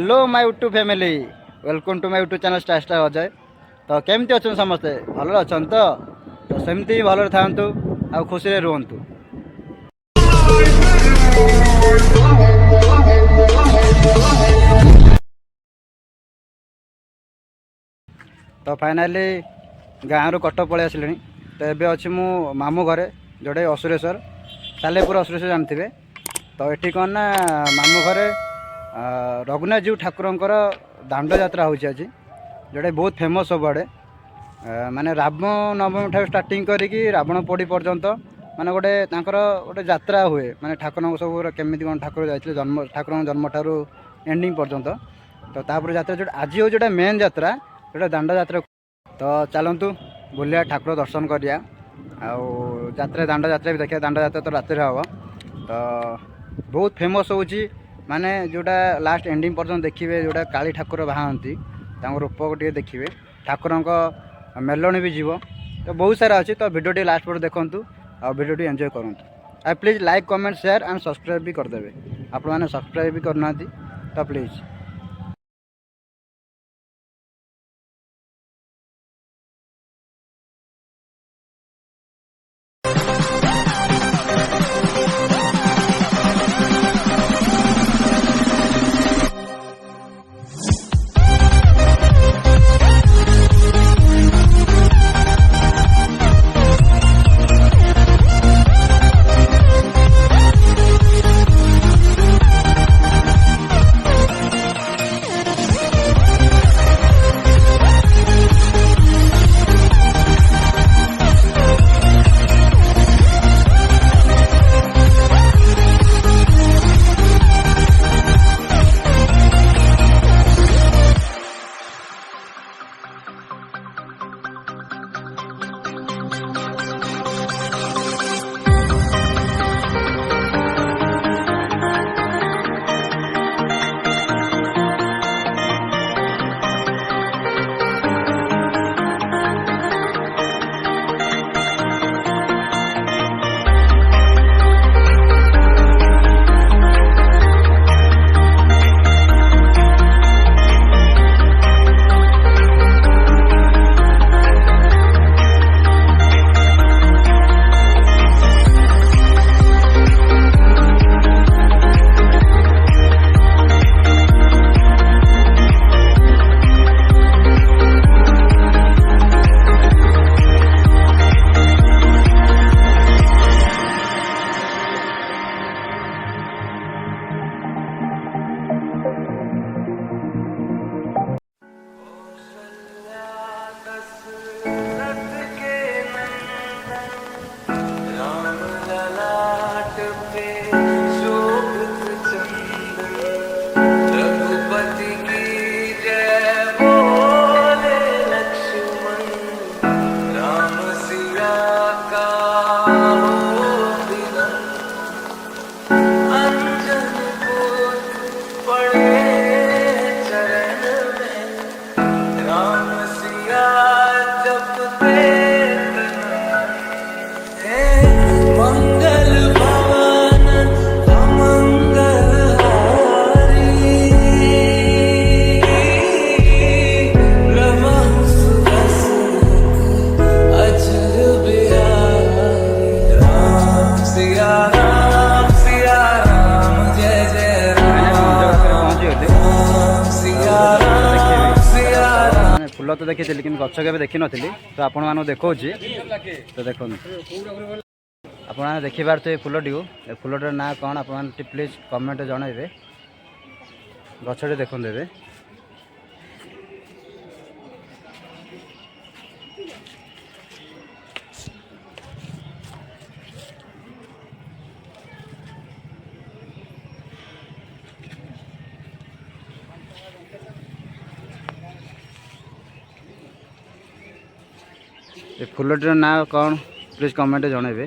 Hello my YouTube family welcome to my YouTube channel star star Ajay. तो केमती अच्छा समस्ते भल अच्छा तो सेमती भल था आ खुशी रुहतु। तो फाइनाली गाँव रु कटक पलि आसिले। तो ये अच्छी मु मामू घरे जोड़े असुरेश्वर सालेपुर असुरेश्वर जानते। तो ये कौन ना मामू घरे रघुनाथ जीव ठाकुर दांड यात्रा होची आज जोड़े बहुत फेमस सबुआड़े माने राम नवमी ठार स्टार्टिंग करी रावण पोड़ी पर्यंत माने गोटे गोटे यात्रा हुए माने ठाकुर सब केमी कौन ठाकुर जाते जन्म ठाकुर जन्म ठार एंडिंग पर्यंत। तो तापर यात्रा जो आज हो जोटा मेन यात्रा जोटा दांड यात्रा। तो चलतु बुलिया ठाकुर दर्शन करिया यात्रा दांड यात्रा भी देखिए। दांड यात्रा तो रात हम तो बहुत फेमस होची माने जोटा लास्ट एंडिंग पर्यंत देखिए जोटा काली ठाकुर बाहती रूप टे देखिए ठाकुर मेलणी भी जीव। तो बहुत सारा अच्छी तो वीडियो लास्ट पर देखूँ आ वीडियो एंजॉय करूँ। आ please like comment share and subscribe भी करदे। आप मैंने सब्सक्राइब भी करना तो प्लीज़। फूल तो देखी लेकिन गच के देखी नी तो आपण मैं देखा तो देख आप देखिपारे फूलटी को फूलटार ना कौन आप प्लीज कमेंट जनइबे गचटे देखते ए फूलटीर ना कौन प्लीज कमेंट जनइबे।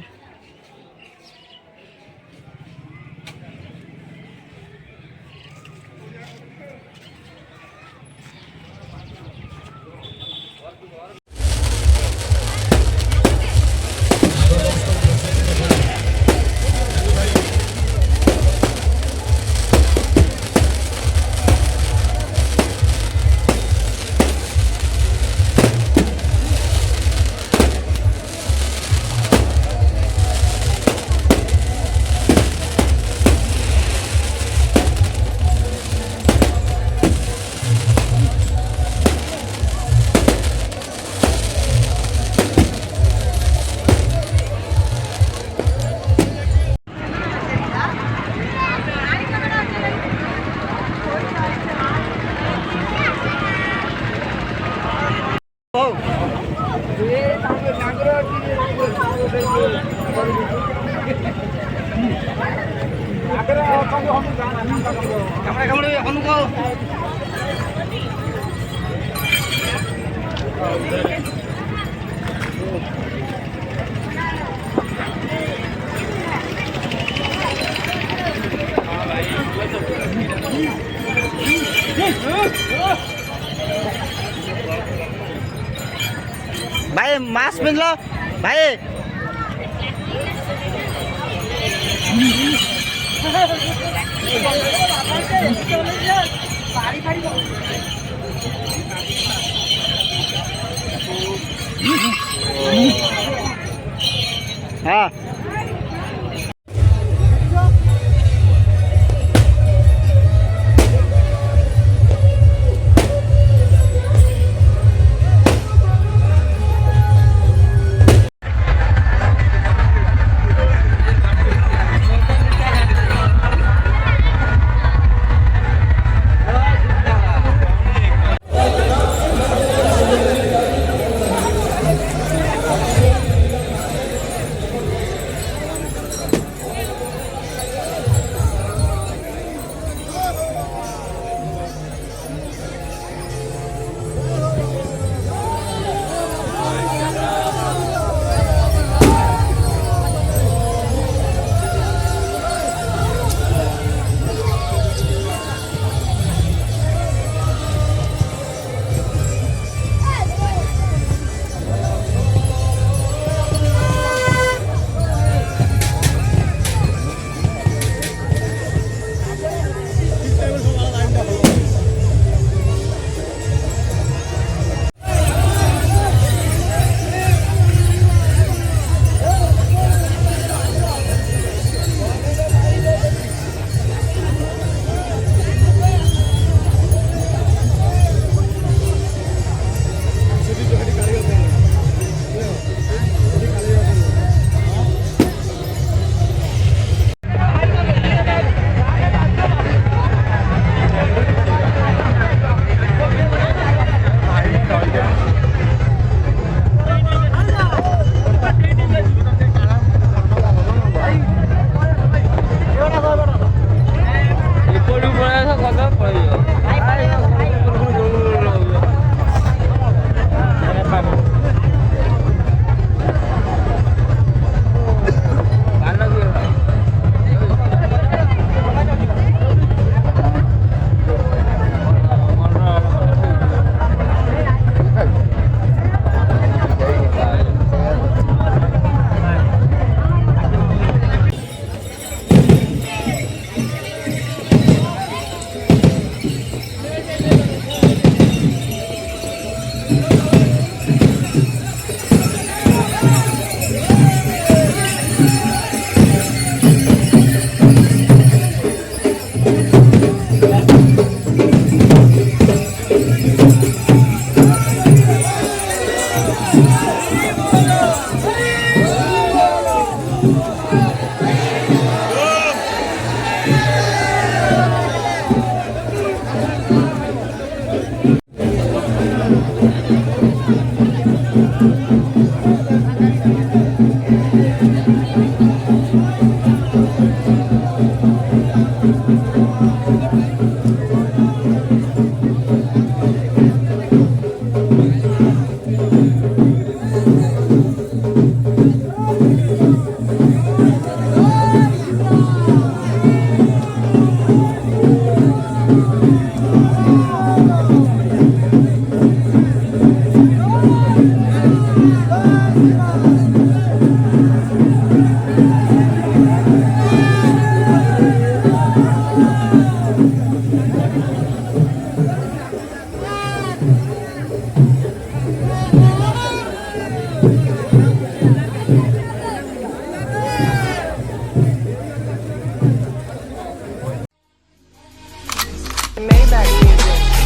ହଉ भाई मास्क पहन लो भाई। हाँ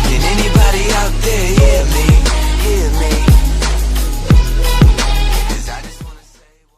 Can anybody out there